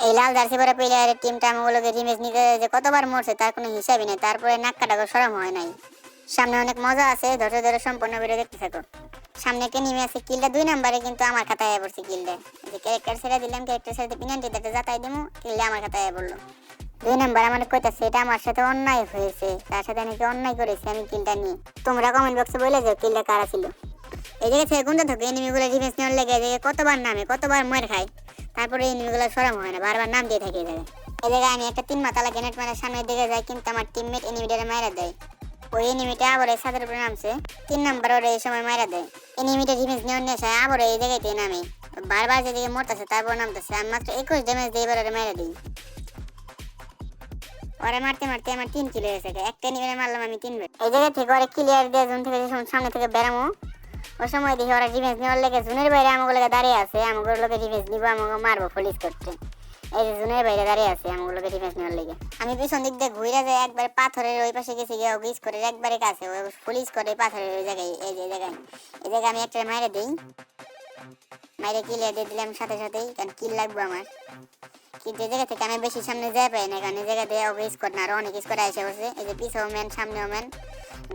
এই লাল জার্সি পরা প্লেয়ারের টিমটা আমাগুলোকে রিমেজ নিতে যে কতবার মরছে তার কোনো হিসাবই নেই, তারপরে নাক কাটা সরম হয় নাই। সামনে অনেক মজা আছে, ধৈর্য ধরে সম্পূর্ণ ভিডিও দেখতে থাকো। সামনে একটা নেমে আছে কিলটা 2 নম্বরে, কিন্তু আমার খাতায় পড়ছে কিলটা। যে ক্যারেক্টার ছেড়ে দিলাম, ক্যারেক্টার ছেড়ে পেনাল্টি দিতে যাতাই দিমু, কিলটা আমার খাতায় পড়লো। 2 নম্বর আমার কইতাছে এটা আমার সাথে অন্যায় হয়েছে, তার সাথে নাকি অন্যায় করেছে আমি কিলটা নিয়ে। তোমরা কমেন্ট বক্সে বলে যাও কিলটা কারা ছিল। এই জায়গা থেকে গুনতে থাকে এনিমিগুলো ডিফেন্স নেওয়ার লেগে, এই কতবার নামে কতবার মরে খায়, তারপরে এনিমিগুলো সরম হয় না, বারবার নাম দিয়ে থাকে। এই জায়গায় আমি একটা 3 মাতালা গ্রেনেড মারার সামনে দিকে যাই, কিন্তু আমার টিমমেট এনিমিটারে মারা দেয়। ওই এনিমিটা আবার এই ছাদের উপরে নামছে, 3 নম্বর ওরে এই সময় মারা দেয়। এনিমিটা ডিফেন্স নেওয়ার নেশা আবার এই জায়গাতে নামে, বারবার যেদিকে মরতেছে তারপর নামতেছে। আমি মাত্র 21 ড্যামেজ দিয়ে এবার ওরে মারা দিই। ওরে মারতে মারতে আমার 3 কিল হয়েছে, একটা এনিমিরে মারলাম আমি 3 বার। এই জায়গা থেকে ওরে ক্লিয়ার দিয়ে জোন থেকে সামনে থেকে বেরামো, ওই সময় দেখি ওরা ডিফেন্স নেওয়ার লেগে জোনের বাইরে আমাগুলোকে দাঁড়িয়ে আছে, আমাগুলোকে ডিফেন্স নিবো, আমাকে মারবো পুলিশ করতে। এই যে জোনের বাইরে দাঁড়িয়ে আছে আমাগুলোকে ডিফেন্স নেওয়ার লেগে, আমি পিছন দিক দিয়ে ঘুরে যাই, একবার পাথরের ওই পাশে গেছি গিয়ে গিস করে একবারে কাছে পুলিশ করে পাথরের ওই জায়গায়। এই জায়গায় আমি একটা মাইরে দিই, মাইরে ক্লিয়ার দিয়ে দিলাম সাথে সাথেই, কারণ কিল লাগবে আমার। কিন্তু এই জায়গা থেকে আমি বেশি সামনে যাই পাই না, কারণ এই জায়গা দিয়ে ওকে স্কোর না আরো অনেক স্কোর এসে বসে। এই যে পিছেও ম্যান সামনেও ম্যান,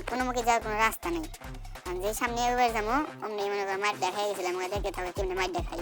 কোনো মুখে যাওয়ার কোনো রাস্তা নেই। যে সামনে এবার যাবো অমনি মনে করো মাঠ দেখাই গেছিলাম, দেখে থাকবে কেমনি মাঠ দেখাই।